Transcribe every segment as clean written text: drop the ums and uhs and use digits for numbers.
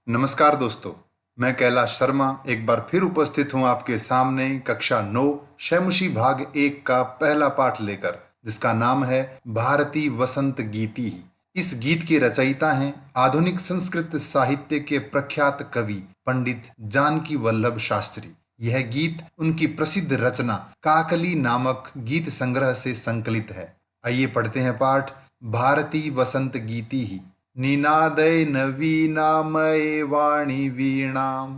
नमस्कार दोस्तों। मैं कैलाश शर्मा एक बार फिर उपस्थित हूं आपके सामने कक्षा 9 शैमुशी भाग 1 का पहला पाठ लेकर, जिसका नाम है भारती वसंत गीति ही। इस गीत के रचयिता हैं आधुनिक संस्कृत साहित्य के प्रख्यात कवि पंडित जानकी वल्लभ शास्त्री। यह गीत उनकी प्रसिद्ध रचना काकली नामक गीत संग्रह से संकलित है। आइए पढ़ते हैं पाठ भारती वसंत गीति ही। निनादय नवीनामये वाणी वीणाम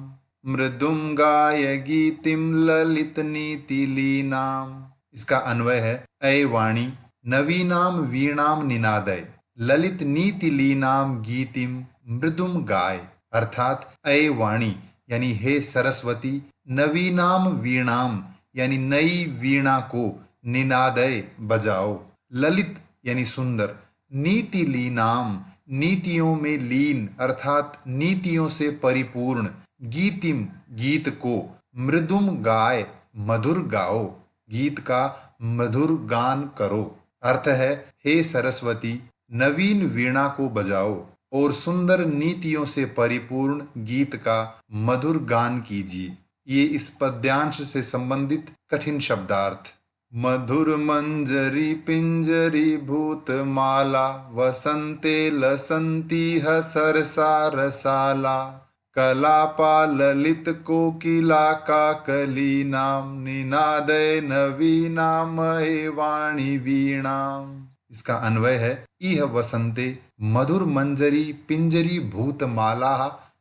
मृदुम गाय गीतिम ललित नीति लीनाम। इसका अन्वय है, अय वाणी नवीनाम वीणाम निनादय ललित नीति लीनाम गीतिम मृदुम गाय। अर्थात अय वाणी यानी हे सरस्वती, नवीनाम वीणाम यानी नई वीणा को, निनादय बजाओ, ललित यानी सुंदर, नीति लीनाम नीतियों में लीन अर्थात नीतियों से परिपूर्ण, गीतिम गीत को, मृदुम गाय मधुर गाओ, गीत का मधुर गान करो। अर्थ है, हे सरस्वती नवीन वीणा को बजाओ और सुंदर नीतियों से परिपूर्ण गीत का मधुर गान कीजिए। ये इस पद्यांश से संबंधित कठिन शब्दार्थ। मधुर मंजरी पिंजरी भूत माला वसंते लसंती ह सरसा रसाला कलापा ललित कोकिला काकली नाम निनादय नवीनामये वाणी वीणाम। इसका अन्वय है, इह वसंते मधुर मंजरी पिंजरी भूत माला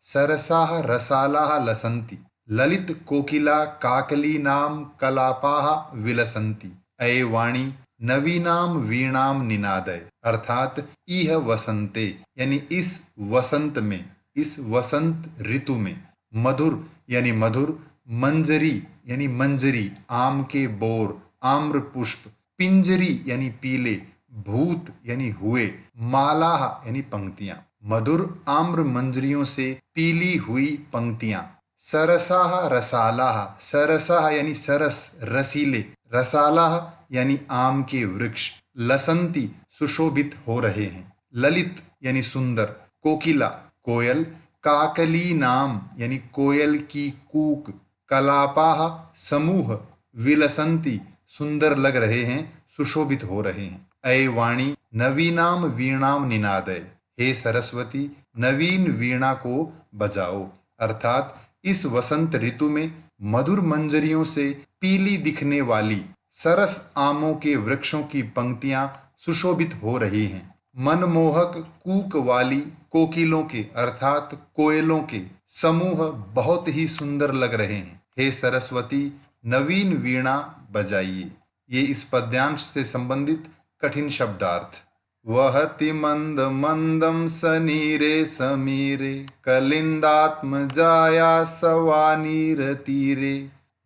सरसा रसाला लसंती ललित कोकिला काकली नाम कलापाह विलसंती अये वाणी नवीनाम वीणाम निनादय। अर्थात इह वसंते यानी इस वसंत में, इस वसंत ऋतु में, मधुर यानी मधुर, मंजरी यानी मंजरी आम के बोर, आम्र पुष्प, पिंजरी यानी पीले, भूत यानी हुए, माला यानी पंक्तियां, मधुर आम्र मंजरियों से पीली हुई पंक्तियां, सरसाह रसालाह, सरसाह यानी सरस रसीले, रसालाह यानी आम के वृक्ष, लसंती सुशोभित हो रहे हैं, ललित यानी सुंदर, कोकिला कोयल, काकली नाम यानी कोयल की कूक, कलापाह समूह, विलसंती सुंदर लग रहे हैं, सुशोभित हो रहे हैं। अय वाणी नवीनाम वीणाम निनादय, हे सरस्वती नवीन वीणा को बजाओ। अर्थात इस वसंत ऋतु में मधुर मंजरियों से पीली दिखने वाली सरस आमों के वृक्षों की पंक्तियां सुशोभित हो रही हैं। मनमोहक कूक वाली कोकिलों के अर्थात कोयलों के समूह बहुत ही सुंदर लग रहे हैं। हे सरस्वती नवीन वीणा बजाइए। ये इस पद्यांश से संबंधित कठिन शब्दार्थ। वहति मंद मंदम सनीरे समीरे कलिंदात्मजाया सवानीर तीरे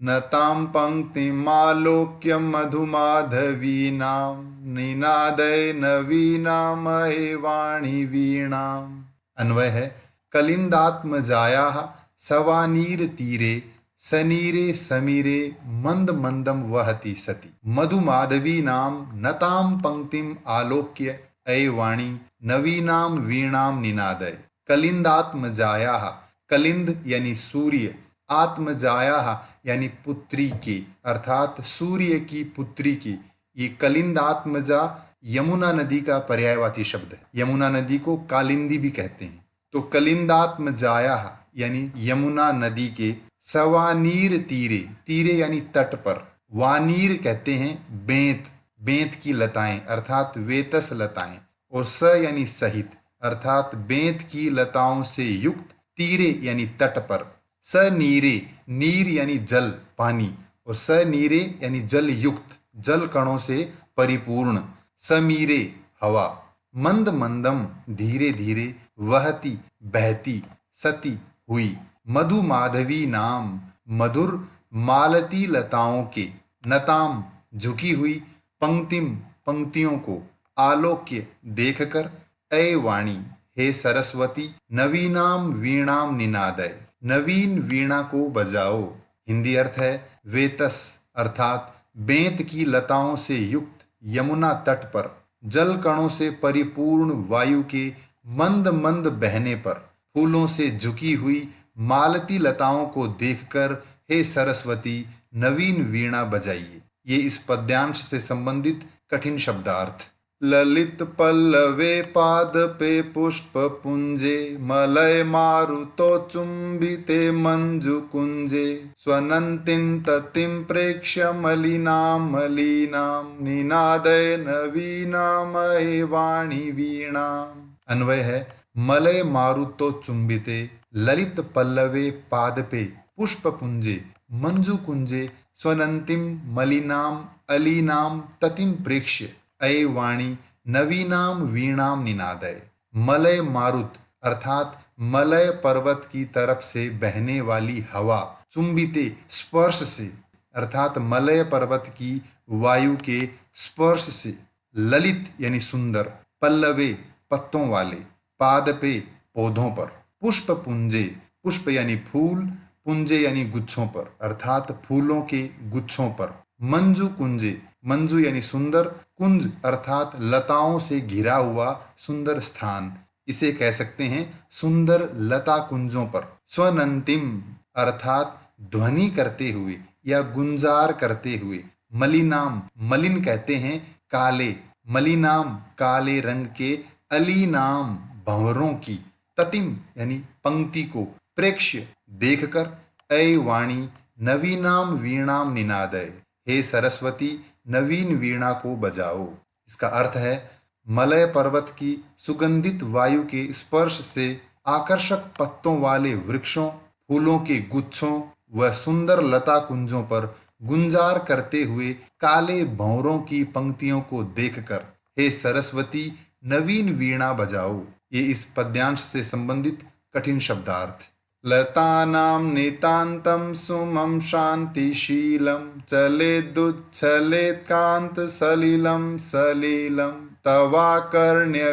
नतां पंक्तिमालोक्य मधुमाधवीनां निनादय नवीनामये वाणी वीणाम्। अन्वय है, कलिंदात्मजाया सवानीर तीरे सनीरे समीरे मंद मंदम वहति सती मधुमाधवी नाम नताम पंक्तिम आलोक्य अय वाणी नवीनाम वीणाम निनादय। कलिंदात्मजाया, कलिंद यानी सूर्य, आत्मजाया यानी पुत्री के अर्थात सूर्य की पुत्री की। ये कलिंदात्मजा यमुना नदी का पर्यायवाची शब्द है। यमुना नदी को कालिंदी भी कहते हैं। तो कलिंदात्मजाया यानी यमुना नदी के, सवानीर तीरे, तीरे यानी तट पर, वानीर कहते हैं बेंत, बेंत की लताएं अर्थात वेतस लताएं, और स यानी सहित अर्थात बेंत की लताओं से युक्त, तीरे यानी तट पर, सनीरे, नीर यानी जल पानी, और सनीरे यानी जल युक्त, जल कणों से परिपूर्ण, समीरे हवा, मंद मंदम धीरे धीरे, वहती बहती, सती हुई, मधु माधवी नाम मधुर मालती लताओं के, नताम झुकी हुई, पंक्तिम पंक्तियों को, आलोक्य देखकर, अय वाणी हे सरस्वती नवीनाम वीणाम निनादय नवीन वीणा को बजाओ। हिंदी अर्थ है, वेतस अर्थात बेंत की लताओं से युक्त यमुना तट पर, जल कणों से परिपूर्ण वायु के मंद मंद बहने पर, फूलों से झुकी हुई मालती लताओं को देखकर हे सरस्वती नवीन वीणा बजाइए। ये इस पद्यांश से संबंधित कठिन शब्दार्थ। ललित पल्लवे पादपे पुष्प पुंजे मलय मारुतो चुंबिते मंजु कुंजे स्वनंतिं ततिं प्रेक्ष्य मलिनां मलिनां निनादय नवीनामये वाणी वीणाम्। अन्वय है, मलय मारुतो चुंबिते ललित पल्लवे पादपे पुष्प पुंजे मंजु कुंजे स्वनंतिं मलिनां अलीनां ततिं प्रेक्ष्य अये वाणी नवीनाम वीणाम निनादय। मलय मारुत अर्थात मलय पर्वत की तरफ से बहने वाली हवा, चुंबिते स्पर्श से अर्थात मलय पर्वत की वायु के स्पर्श से, ललित यानी सुंदर, पल्लवे पत्तों वाले, पादपे पौधों पर, पुष्प पुंजे पुष्प यानी फूल, पुंजे यानी गुच्छों पर अर्थात फूलों के गुच्छों पर, मंजू कुंजे मंजू यानी सुंदर, कुंज अर्थात लताओं से घिरा हुआ सुंदर स्थान, इसे कह सकते हैं सुंदर लता कुंजों पर। स्वनंतिम अर्थात ध्वनि करते हुए या गुंजार करते हुए, मलिनाम मलिन कहते हैं काले, मलिनाम काले रंग के, अलीनाम भंवरों की, ततिम यानी पंक्ति को, प्रेक्ष्य देखकर, अय वाणी नवीनाम वीणाम निनादय हे सरस्वती नवीन वीणा को बजाओ। इसका अर्थ है, मलय पर्वत की सुगंधित वायु के स्पर्श से आकर्षक पत्तों वाले वृक्षों, फूलों के गुच्छों व सुंदर लता कुंजों पर गुंजार करते हुए काले भंवरों की पंक्तियों को देखकर हे सरस्वती नवीन वीणा बजाओ। ये इस पद्यांश से संबंधित कठिन शब्दार्थ। लतानां नितान्तं सुमं शान्तिशीलं चलेदुच्छलेत् कान्तसलिलं सलिलं तवाकर्ण्यवीणां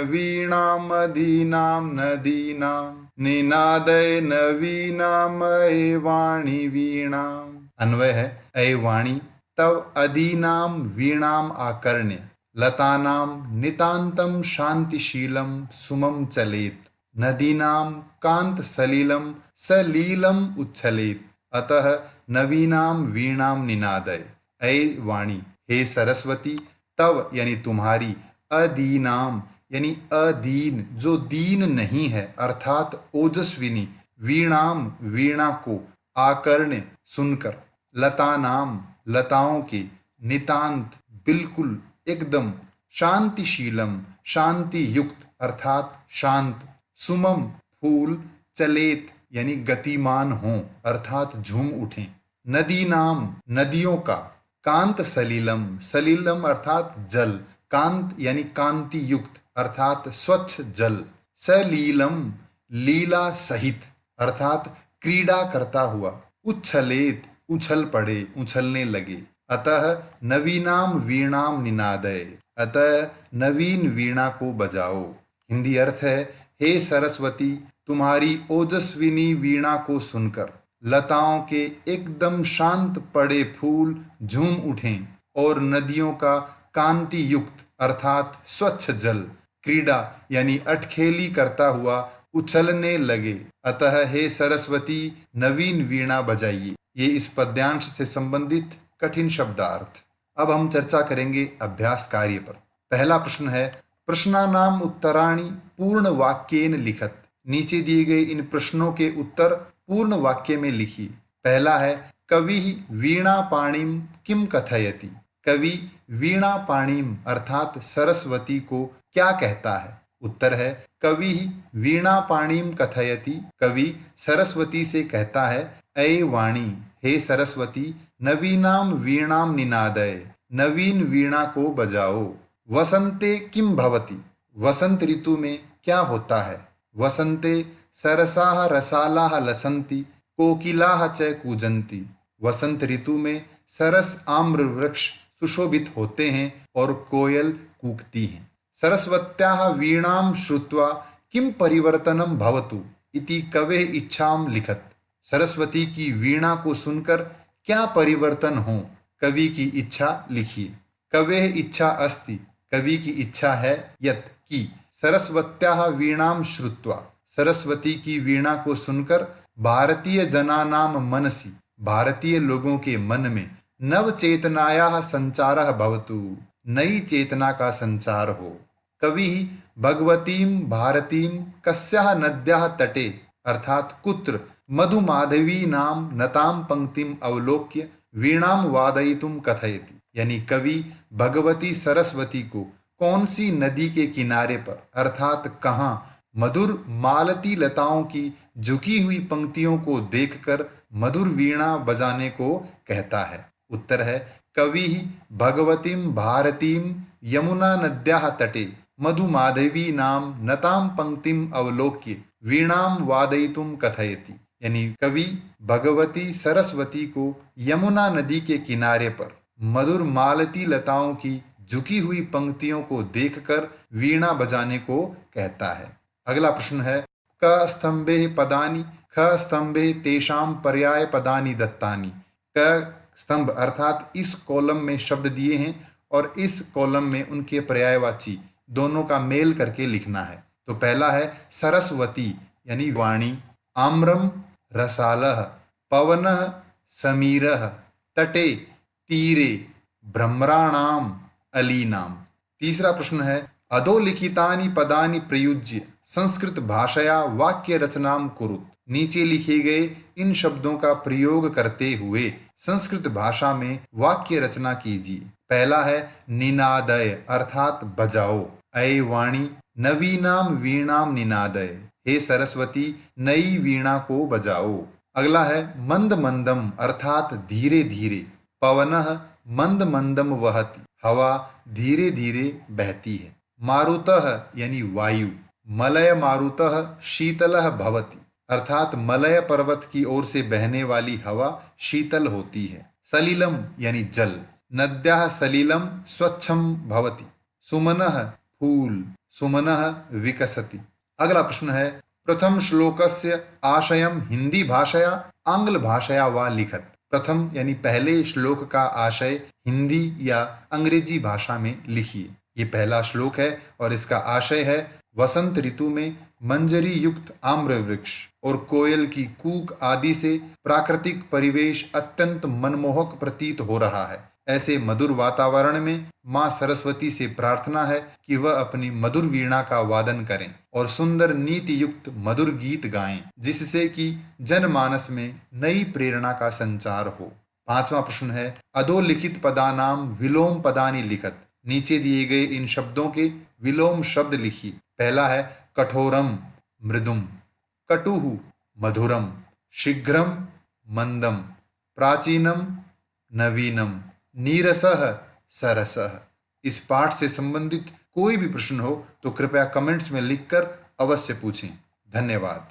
मदीनां नदीनां निनादय नवीनामये वाणी वीणाम्। अन्वय है, अय वाणी तव अदीनाम वीणाम आकर्ण्य लतानां नितान्तं शान्तिशीलं सुमं चलेत् नदीनां कांत सलिलम सलीलम उच्छलेत अतः नवीनां वीणां निनादय। ऐ वाणी हे सरस्वती तव यानी तुम्हारी, अदीनाम यानी अदीन जो दीन नहीं है अर्थात ओजस्विनी, वीणाम वीणा को, आकर्ण्य सुनकर, लतानाम लताओं के, नितांत बिल्कुल एकदम, शांतिशीलम शांति युक्त अर्थात शांत, सुमम फूल, चलेत यानी गतिमान हों अर्थात झूम उठें, नदी नाम नदियों का, कांत सलीलम सलीलम अर्थात जल, कांत यानी कांति युक्त अर्थात स्वच्छ जल, सलीलम लीला सहित अर्थात क्रीड़ा करता हुआ, उच्छलेत उछल पड़े उछलने लगे, अतः नवीनाम वीणाम निनादय अतः नवीन वीणा को बजाओ। हिंदी अर्थ है, हे सरस्वती तुम्हारी ओजस्विनी वीणा को सुनकर लताओं के एकदम शांत पड़े फूल झूम उठें और नदियों का कांति युक्त अर्थात स्वच्छ जल क्रीड़ा यानी अटखेली करता हुआ उछलने लगे, अतः हे सरस्वती नवीन वीणा बजाइए। ये इस पद्यांश से संबंधित कठिन शब्दार्थ। अब हम चर्चा करेंगे अभ्यास कार्य पर। पहला प्रश्न है, प्रश्नानाम उत्तराणि पूर्ण वाक्येन लिखत। नीचे दिए गए इन प्रश्नों के उत्तर पूर्ण वाक्य में लिखिए। पहला है, कवि वीणा पाणिम किम कथयति। कवि वीणा पाणिम अर्थात सरस्वती को क्या कहता है। उत्तर है, कवि वीणा पाणिम कथयति, कवि सरस्वती से कहता है, ऐ वाणी हे सरस्वती नवीनाम वीणाम निनादय, नवीन वीणा को बजाओ। वसंते किम भवति, वसंत ऋतु में क्या होता है। वसंते सरसाः रसालाः लसन्ति कोकिलाः च कूजन्ति। वसंत ऋतु में सरस आम्र वृक्ष सुशोभित होते हैं और कोयल कूकती हैं। सरस्वत्याः वीणां श्रुत्वा किम परिवर्तनं भवतु इति कवेः इच्छां लिखत। सरस्वती की वीणा को सुनकर क्या परिवर्तन हो, कवि की इच्छा लिखिए। कवेः इच्छा अस्ति, कवि की इच्छा है, यत् की सरस्वत्याः वीणां श्रुत्वा, सरस्वती की वीणा को सुनकर भारतीय जनानाम मनसि, भारतीय लोगों के मन में नव चेतनाया संचारः भवतु, नई चेतना का संचार हो। कवि भगवतीम भारतीम कस्याः नद्याः तटे, अर्थात कुत्र मधुमाधवी नाम नताम पंक्तिम अवलोक्य वीणाम वादयितुम कथयति, यानी कवि भगवती सरस्वती को कौन सी नदी के किनारे पर अर्थात कहाँ मधुर मालती लताओं की झुकी हुई पंक्तियों को देखकर मधुर वीणा बजाने को कहता है। उत्तर है कवि भगवतीम भारतीम यमुना नद्याः तटे मधुमाधवी नाम नताम पंक्तिम अवलोक्य वीणाम वादयितुम कथयति, यानी कवि भगवती सरस्वती को यमुना नदी के किनारे पर मधुर मालती लताओं की झुकी हुई पंक्तियों को देखकर वीणा बजाने को कहता है। अगला प्रश्न है क स्तंभे पदानि ख स्तंभे तेषाम पर्याय पदानि दत्तानि। क स्तंभ अर्थात इस कॉलम में शब्द दिए हैं और इस कॉलम में उनके पर्यायवाची दोनों का मेल करके लिखना है। तो पहला है सरस्वती यानी वाणी, आम्रम रसालः, पवनः समीरः, तटे तीरे, भ्रमराणाम अलीनाम। तीसरा प्रश्न है अधोलिखितानि पदानि प्रयुज्य संस्कृत भाषया वाक्य रचनाम कुरुत। नीचे लिखे गए इन शब्दों का प्रयोग करते हुए संस्कृत भाषा में वाक्य रचना कीजिए। पहला है निनादय अर्थात बजाओ, अय वाणी नवीनाम वीणाम निनादय, हे सरस्वती नई वीणा को बजाओ। अगला है मंद मंदम अर्थात धीरे धीरे, पवनः मंद मंदम वहति, हवा धीरे धीरे बहती है। मारुतः यानी वायु, मलय मारुतः शीतलः भवति, अर्थात मलय पर्वत की ओर से बहने वाली हवा शीतल होती है। सलिलम यानी जल, नद्याः सलिलम स्वच्छम भवति, सुमनः फूल, सुमनः विकसति। अगला प्रश्न है प्रथम श्लोकस्य आशयम हिंदी भाषया आंग्ल भाषया वा लिखत। प्रथम यानी पहले श्लोक का आशय हिंदी या अंग्रेजी भाषा में लिखिए। ये पहला श्लोक है और इसका आशय है वसंत ऋतु में मंजरी युक्त आम्र वृक्ष और कोयल की कूक आदि से प्राकृतिक परिवेश अत्यंत मनमोहक प्रतीत हो रहा है। ऐसे मधुर वातावरण में माँ सरस्वती से प्रार्थना है कि वह अपनी मधुर वीणा का वादन करें और सुंदर नीति युक्त मधुर गीत गाएं, जिससे कि जनमानस में नई प्रेरणा का संचार हो। पांचवा प्रश्न है अधोलिखित पदानाम विलोम पदानि लिखत। नीचे दिए गए इन शब्दों के विलोम शब्द लिखिए। पहला है कठोरम मृदुम, कटुहु मधुरम, शीघ्रम मंदम, प्राचीनम नवीनम, नीरसः सरसः। इस पाठ से संबंधित कोई भी प्रश्न हो तो कृपया कमेंट्स में लिखकर अवश्य पूछें। धन्यवाद।